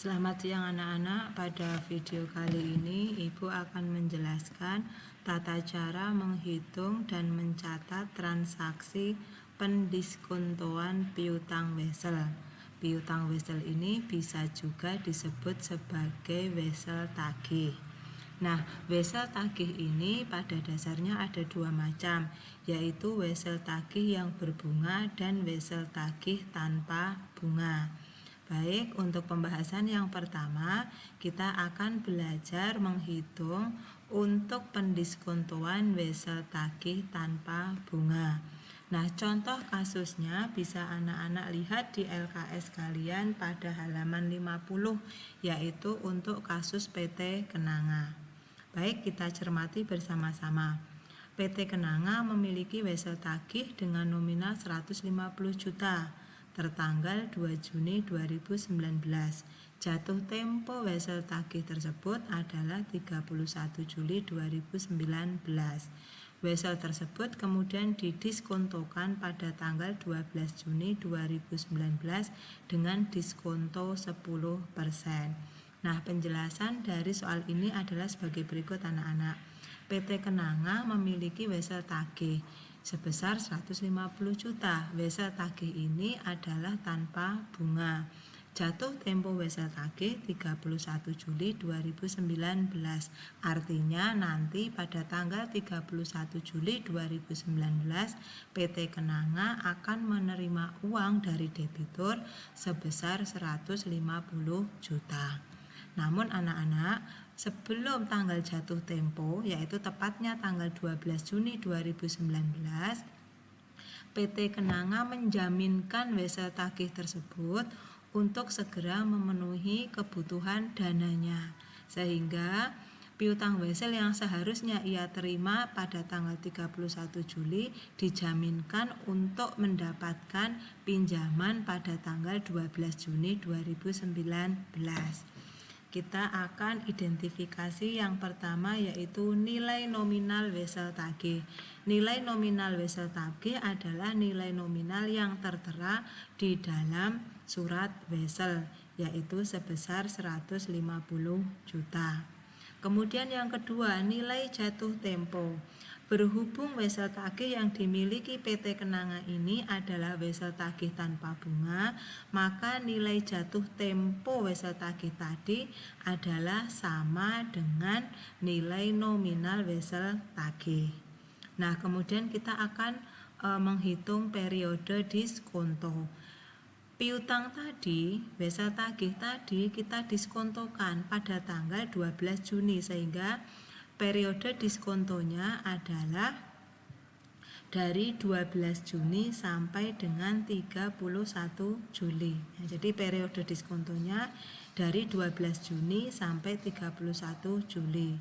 Selamat siang anak-anak. Pada video kali ini Ibu akan menjelaskan tata cara menghitung dan mencatat transaksi pendiskontoan piutang wesel. Piutang wesel ini bisa juga disebut sebagai wesel tagih. Nah, wesel tagih ini pada dasarnya ada dua macam, yaitu wesel tagih yang berbunga dan wesel tagih tanpa bunga. Baik, untuk pembahasan yang pertama, kita akan belajar menghitung untuk pendiskontoan wesel tagih tanpa bunga. Nah, contoh kasusnya bisa anak-anak lihat di LKS kalian pada halaman 50, yaitu untuk kasus PT Kenanga. Baik, kita cermati bersama-sama. PT Kenanga memiliki wesel tagih dengan nominal 150 juta. Tertanggal 2 Juni 2019. Jatuh tempo wesel tagih tersebut adalah 31 Juli 2019. Wesel tersebut kemudian didiskontokan pada tanggal 12 Juni 2019 dengan diskonto 10%. Nah, penjelasan dari soal ini adalah sebagai berikut anak-anak. PT Kenanga memiliki wesel tagih sebesar 150 juta. Wesel tagih ini adalah tanpa bunga. Jatuh tempo wesel tagih 31 Juli 2019. Artinya nanti pada tanggal 31 Juli 2019 PT Kenanga akan menerima uang dari debitur sebesar 150 juta. Namun anak-anak, sebelum tanggal jatuh tempo, yaitu tepatnya tanggal 12 Juni 2019, PT Kenanga menjaminkan wesel tagih tersebut untuk segera memenuhi kebutuhan dananya, sehingga piutang wesel yang seharusnya ia terima pada tanggal 31 Juli dijaminkan untuk mendapatkan pinjaman pada tanggal 12 Juni 2019. Kita akan identifikasi yang pertama, yaitu nilai nominal wesel tagih. Nilai nominal wesel tagih adalah nilai nominal yang tertera di dalam surat wesel, yaitu sebesar 150 juta. Kemudian yang kedua, nilai jatuh tempo. Berhubung wesel tagih yang dimiliki PT Kenanga ini adalah wesel tagih tanpa bunga, maka nilai jatuh tempo wesel tagih tadi adalah sama dengan nilai nominal wesel tagih. Nah, kemudian kita akan menghitung periode diskonto. Piutang tadi, wesel tagih tadi kita diskontokan pada tanggal 12 Juni, sehingga periode diskontonya adalah dari 12 Juni sampai dengan 31 Juli. Nah, jadi periode diskontonya dari 12 Juni sampai 31 Juli.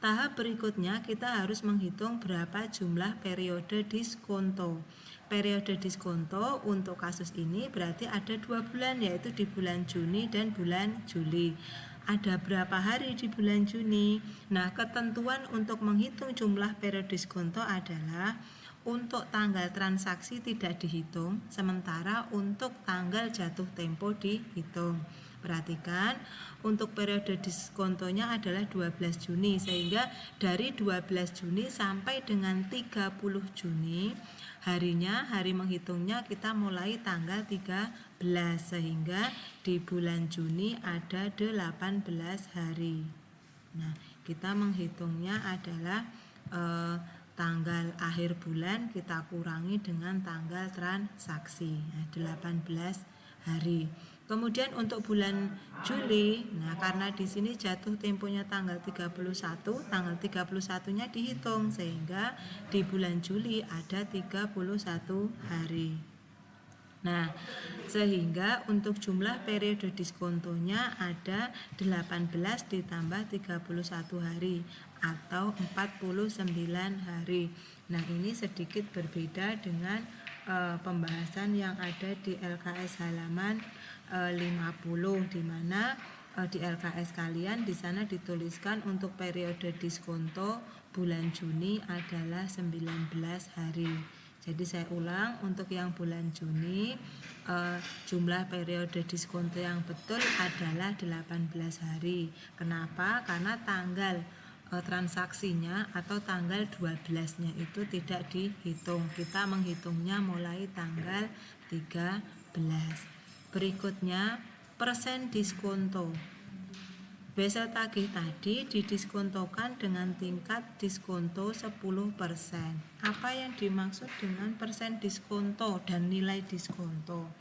Tahap berikutnya kita harus menghitung berapa jumlah periode diskonto. Periode diskonto untuk kasus ini berarti ada 2 bulan, yaitu di bulan Juni dan bulan Juli. Ada berapa hari di bulan Juni? Nah, ketentuan untuk menghitung jumlah periode diskonto adalah untuk tanggal transaksi tidak dihitung, sementara untuk tanggal jatuh tempo dihitung. Perhatikan, untuk periode diskontonya adalah 12 Juni, sehingga dari 12 Juni sampai dengan 30 Juni, hari menghitungnya kita mulai tanggal 13, sehingga di bulan Juni ada 18 hari. Nah, kita menghitungnya adalah tanggal akhir bulan kita kurangi dengan tanggal transaksi, 18 hari. Kemudian untuk bulan Juli, nah karena di sini jatuh temponya tanggal 31, tanggal 31-nya dihitung, sehingga di bulan Juli ada 31 hari. Nah, sehingga untuk jumlah periode diskontonya ada 18 ditambah 31 hari atau 49 hari. Nah, ini sedikit berbeda dengan pembahasan yang ada di LKS halaman 50, di mana di LKS kalian di sana dituliskan untuk periode diskonto bulan Juni adalah 19 hari. Jadi saya ulang, untuk yang bulan Juni jumlah periode diskonto yang betul adalah 18 hari. Kenapa? Karena tanggal transaksinya atau tanggal 12-nya itu tidak dihitung. Kita menghitungnya mulai tanggal 13. Berikutnya persen diskonto. Wesel tagih tadi didiskontokan dengan tingkat diskonto 10%. Apa yang dimaksud dengan persen diskonto dan nilai diskonto?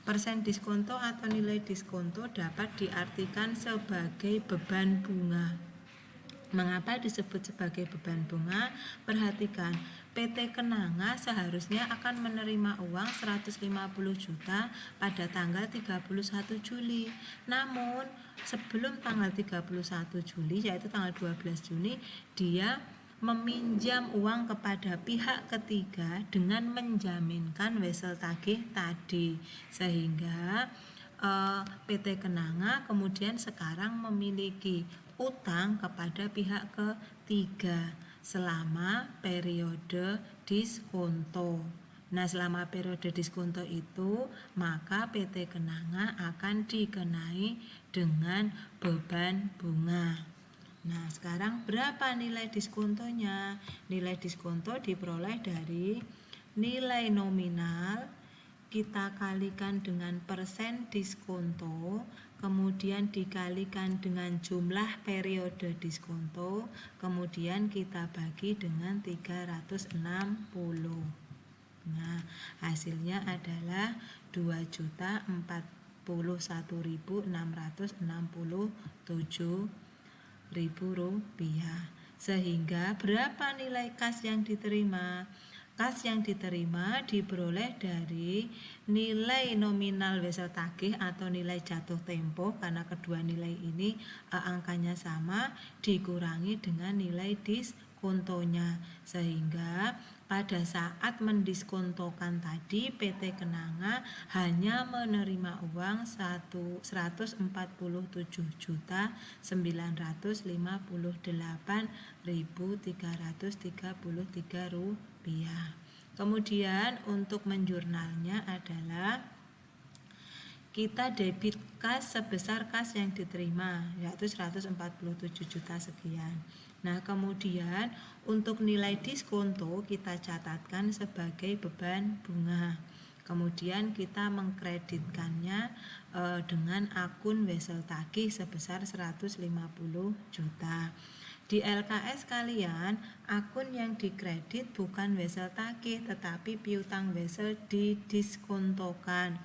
Persen diskonto atau nilai diskonto dapat diartikan sebagai beban bunga. Mengapa disebut sebagai beban bunga? Perhatikan, PT Kenanga seharusnya akan menerima uang 150 juta pada tanggal 31 Juli. Namun, sebelum tanggal 31 Juli, yaitu tanggal 12 Juni, dia meminjam uang kepada pihak ketiga dengan menjaminkan wesel tagih tadi. Sehingga PT Kenanga kemudian sekarang memiliki utang kepada pihak ketiga selama periode diskonto. Nah, selama periode diskonto itu, maka PT Kenanga akan dikenai dengan beban bunga. Nah, sekarang berapa nilai diskontonya? Nilai diskonto diperoleh dari nilai nominal kita kalikan dengan persen diskonto, kemudian dikalikan dengan jumlah periode diskonto, kemudian kita bagi dengan 360. Nah, hasilnya adalah 2.041.667 rupiah. Sehingga berapa nilai kas yang diterima? Kas yang diterima diperoleh dari nilai nominal wesel tagih atau nilai jatuh tempo, karena kedua nilai ini angkanya sama, dikurangi dengan nilai diskontonya. Sehingga pada saat mendiskontokan tadi, PT Kenanga hanya menerima uang 147.958.333 rupiah. Kemudian untuk menjurnalnya adalah kita debit kas sebesar kas yang diterima, yaitu 147 juta sekian. Nah, kemudian untuk nilai diskonto kita catatkan sebagai beban bunga. Kemudian kita mengkreditkannya dengan akun wesel tagih sebesar 150 juta. Di LKS kalian, akun yang dikredit bukan wesel tagih tetapi piutang wesel didiskontokan.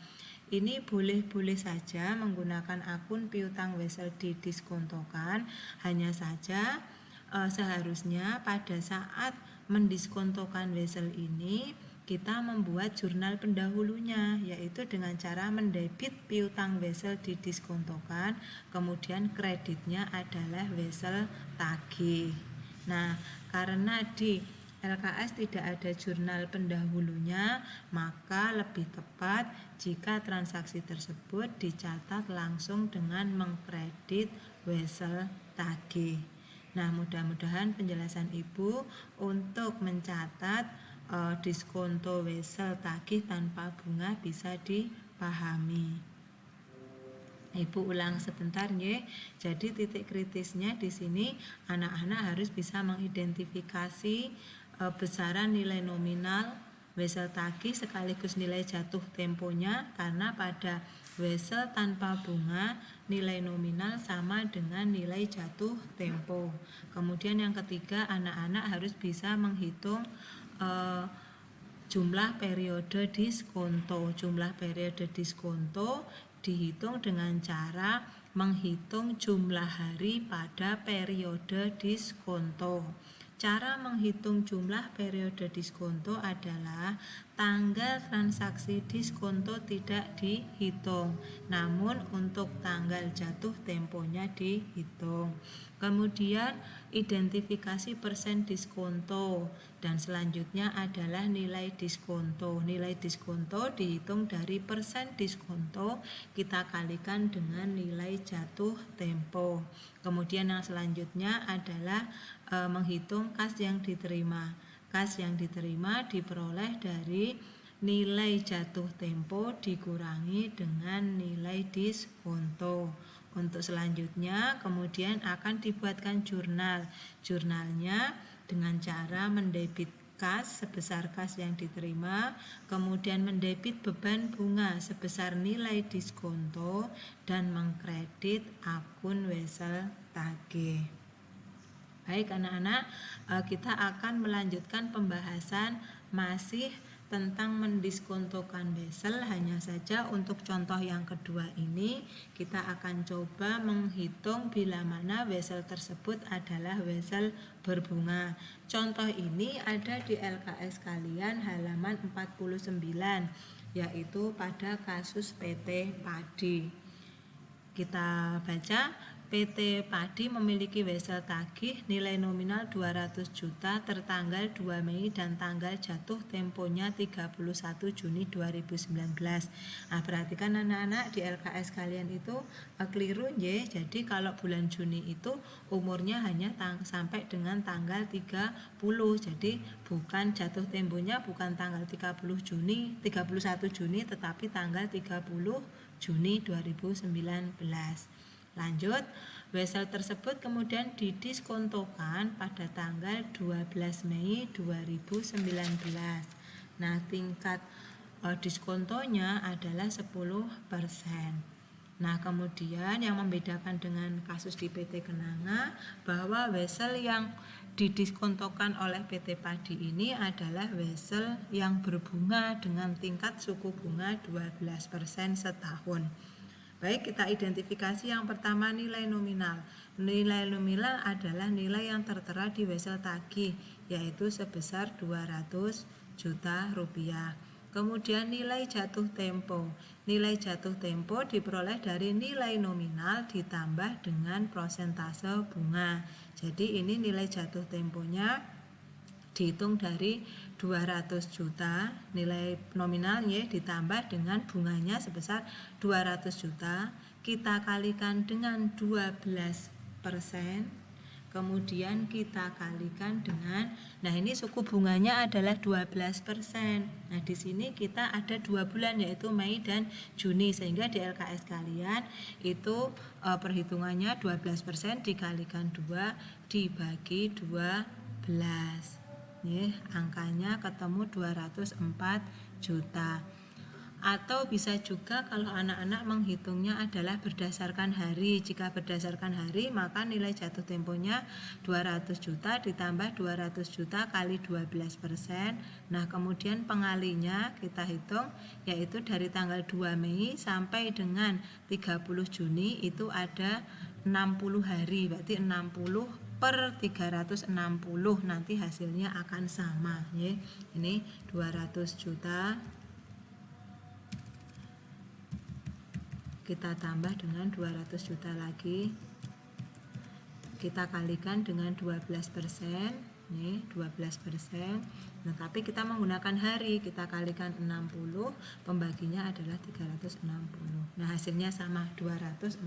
Ini boleh-boleh saja menggunakan akun piutang wesel didiskontokan, hanya saja seharusnya pada saat mendiskontokan wesel ini kita membuat jurnal pendahulunya, yaitu dengan cara mendebit piutang wesel didiskontokan, kemudian kreditnya adalah wesel tagih. Nah, karena di LKS tidak ada jurnal pendahulunya, maka lebih tepat jika transaksi tersebut dicatat langsung dengan mengkredit wesel tagih. Nah, mudah-mudahan penjelasan Ibu untuk mencatat diskonto wesel tagih tanpa bunga bisa dipahami. Ibu ulang sebentar ya. Jadi titik kritisnya di sini anak-anak harus bisa mengidentifikasi besaran nilai nominal wesel tagih sekaligus nilai jatuh temponya, karena pada wesel tanpa bunga nilai nominal sama dengan nilai jatuh tempo. Kemudian yang ketiga, anak-anak harus bisa menghitung jumlah periode diskonto. Jumlah periode diskonto dihitung dengan cara menghitung jumlah hari pada periode diskonto. Cara menghitung jumlah periode diskonto adalah tanggal transaksi diskonto tidak dihitung, namun untuk tanggal jatuh temponya dihitung. Kemudian identifikasi persen diskonto, dan selanjutnya adalah nilai diskonto. Nilai diskonto dihitung dari persen diskonto kita kalikan dengan nilai jatuh tempo. Kemudian yang selanjutnya adalah menghitung kas yang diterima. Kas yang diterima diperoleh dari nilai jatuh tempo dikurangi dengan nilai diskonto. Untuk selanjutnya kemudian akan dibuatkan jurnal. Jurnalnya dengan cara mendebit kas sebesar kas yang diterima, kemudian mendebit beban bunga sebesar nilai diskonto, dan mengkredit akun wesel tagih. Baik anak-anak, kita akan melanjutkan pembahasan masih tentang mendiskontokan wesel. Hanya saja untuk contoh yang kedua ini kita akan coba menghitung bila mana wesel tersebut adalah wesel berbunga. Contoh ini ada di LKS kalian halaman 49, yaitu pada kasus PT Padi. Kita baca. PT Padi memiliki wesel tagih nilai nominal 200 juta tertanggal 2 Mei dan tanggal jatuh temponya 31 Juni 2019. Nah, perhatikan anak-anak di LKS kalian itu keliru ya. Jadi kalau bulan Juni itu umurnya hanya sampai dengan tanggal 30. Jadi bukan jatuh temponya bukan tanggal 31 Juni tetapi tanggal 30 Juni 2019. Lanjut, wesel tersebut kemudian didiskontokan pada tanggal 12 Mei 2019. Nah, tingkat diskontonya adalah 10%. Nah, kemudian yang membedakan dengan kasus di PT Kenanga bahwa wesel yang didiskontokan oleh PT Padi ini adalah wesel yang berbunga dengan tingkat suku bunga 12% setahun. Baik, kita identifikasi yang pertama nilai nominal. Nilai nominal adalah nilai yang tertera di wesel tagih, yaitu sebesar 200 juta rupiah. Kemudian nilai jatuh tempo. Nilai jatuh tempo diperoleh dari nilai nominal ditambah dengan prosentase bunga. Jadi ini nilai jatuh temponya dihitung dari 200 juta nilai nominalnya ditambah dengan bunganya sebesar 200 juta, kita kalikan dengan 12%, kemudian kita kalikan dengan, nah ini suku bunganya adalah 12%. Nah di sini kita ada 2 bulan yaitu Mei dan Juni, sehingga di LKS kalian itu perhitungannya 12% dikalikan 2 dibagi 12. Nih, angkanya ketemu 204 juta. Atau bisa juga kalau anak-anak menghitungnya adalah berdasarkan hari. Jika berdasarkan hari maka nilai jatuh temponya 200 juta ditambah 200 juta kali 12%. Nah kemudian pengalinya kita hitung, yaitu dari tanggal 2 Mei sampai dengan 30 Juni itu ada 60 hari, berarti 60 per 360, nanti hasilnya akan sama ya. Ini 200 juta kita tambah dengan 200 juta lagi, kita kalikan dengan 12%, nih 12%. Nah tapi kita menggunakan hari, kita kalikan 60, pembaginya adalah 360. Nah hasilnya sama 204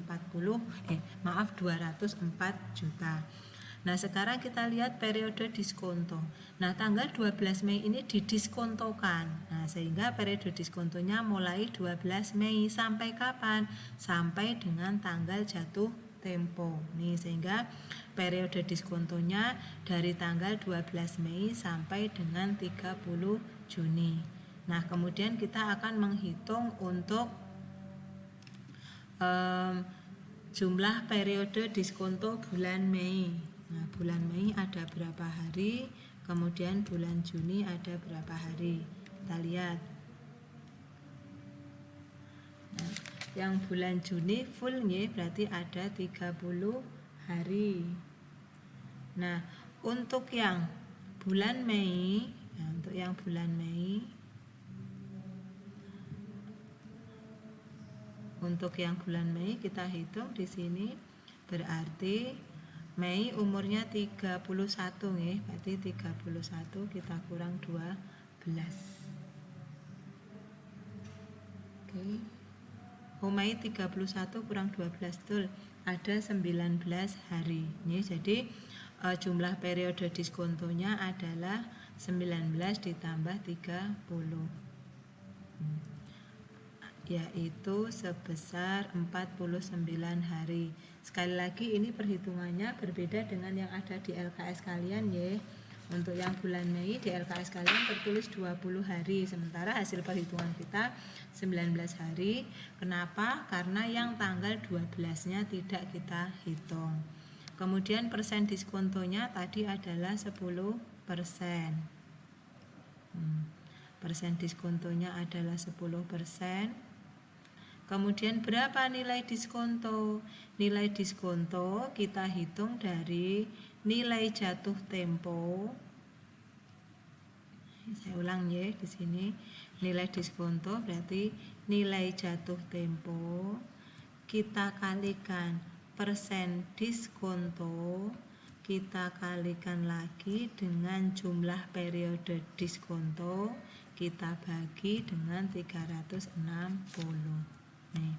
juta. Nah sekarang kita lihat periode diskonto. Nah tanggal 12 Mei ini didiskontokan. Nah sehingga periode diskontonya mulai 12 Mei sampai kapan? Sampai dengan tanggal jatuh tempo. Nih sehingga periode diskontonya dari tanggal 12 Mei sampai dengan 30 Juni. Nah kemudian kita akan menghitung untuk jumlah periode diskonto bulan Mei. Nah, bulan Mei ada berapa hari, kemudian bulan Juni ada berapa hari. Kita lihat. Nah, yang bulan Juni full ya, berarti ada 30 hari. Nah, untuk yang bulan Mei, untuk yang bulan Mei kita hitung di sini berarti Mei umurnya 31 ya, berarti 31 kita kurang 12. Oke. Mei 31 kurang 12 betul, ada 19 hari. Ya, jadi jumlah periode diskontonya adalah 19 ditambah 30, yaitu sebesar 49 hari. Sekali lagi ini perhitungannya berbeda dengan yang ada di LKS kalian ya. Untuk yang bulan Mei di LKS kalian tertulis 20 hari, sementara hasil perhitungan kita 19 hari. Kenapa? Karena yang tanggal 12-nya tidak kita hitung. Kemudian persen diskontonya tadi adalah 10%. Persen diskontonya adalah 10%. Kemudian berapa nilai diskonto? Nilai diskonto kita hitung dari nilai jatuh tempo. Saya ulang ya di sini. Nilai diskonto berarti nilai jatuh tempo kita kalikan persen diskonto, kita kalikan lagi dengan jumlah periode diskonto, kita bagi dengan 360. Nih,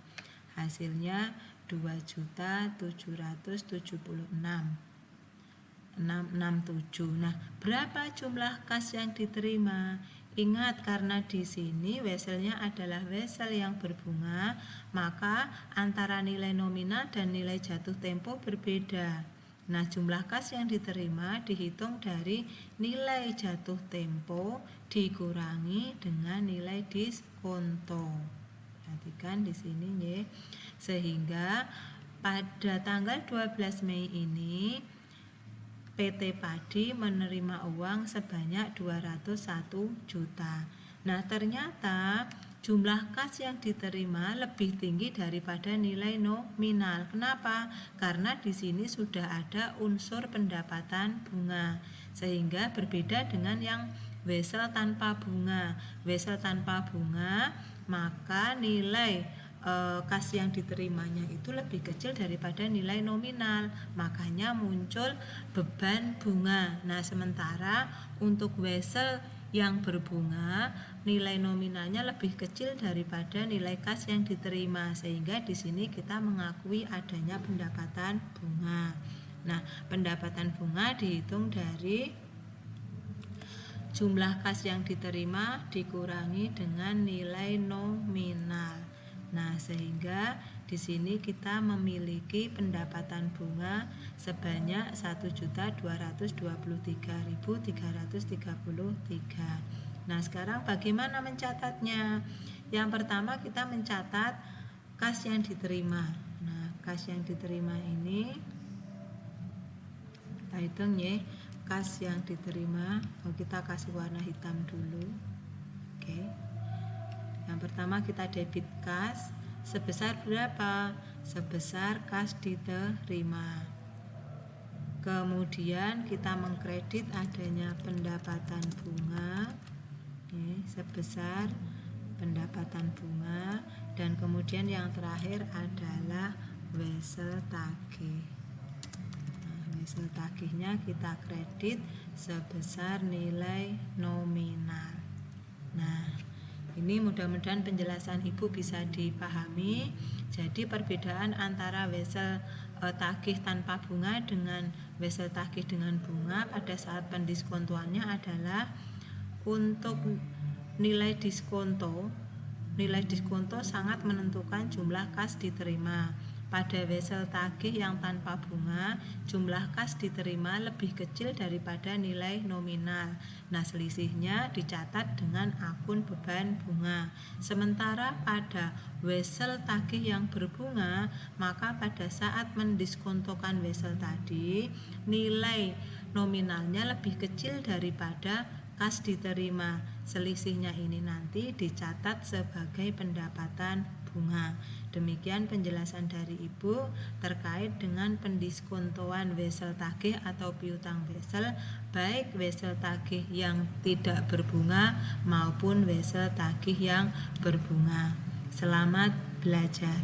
hasilnya 2.776.667. Nah, berapa jumlah kas yang diterima? Ingat, karena di sini weselnya adalah wesel yang berbunga, maka antara nilai nominal dan nilai jatuh tempo berbeda. Nah, jumlah kas yang diterima dihitung dari nilai jatuh tempo dikurangi dengan nilai diskonto. Perhatikan di sini ya. Sehingga pada tanggal 12 Mei ini PT Padi menerima uang sebanyak 201 juta. Nah, ternyata jumlah kas yang diterima lebih tinggi daripada nilai nominal. Kenapa? Karena di sini sudah ada unsur pendapatan bunga, sehingga berbeda dengan yang wesel tanpa bunga. Wesel tanpa bunga, maka nilai kas yang diterimanya itu lebih kecil daripada nilai nominal, makanya muncul beban bunga. Nah, sementara untuk wesel yang berbunga, nilai nominalnya lebih kecil daripada nilai kas yang diterima, sehingga di sini kita mengakui adanya pendapatan bunga. Nah, pendapatan bunga dihitung dari jumlah kas yang diterima dikurangi dengan nilai nominal. Nah, sehingga di sini kita memiliki pendapatan bunga sebanyak 1.223.333. Nah, sekarang bagaimana mencatatnya? Yang pertama kita mencatat kas yang diterima. Nah, kas yang diterima ini kita hitung ya. Kas yang diterima, kita kasih warna hitam dulu. Oke. Yang pertama kita debit kas sebesar berapa? Sebesar kas diterima. Kemudian kita mengkredit adanya pendapatan bunga sebesar pendapatan bunga, dan kemudian yang terakhir adalah wesel tagih. Nah, wesel tagihnya kita kredit sebesar nilai nominal. Nah, ini mudah-mudahan penjelasan Ibu bisa dipahami. Jadi perbedaan antara wesel tagih tanpa bunga dengan wesel tagih dengan bunga pada saat pendiskontoannya adalah untuk nilai diskonto sangat menentukan jumlah kas diterima. Pada wesel tagih yang tanpa bunga, jumlah kas diterima lebih kecil daripada nilai nominal. Nah, selisihnya dicatat dengan akun beban bunga. Sementara pada wesel tagih yang berbunga, maka pada saat mendiskontokan wesel tadi, nilai nominalnya lebih kecil daripada kas diterima. Selisihnya ini nanti dicatat sebagai pendapatan bunga. Demikian penjelasan dari Ibu terkait dengan pendiskontoan wesel tagih atau piutang wesel, baik wesel tagih yang tidak berbunga maupun wesel tagih yang berbunga. Selamat belajar.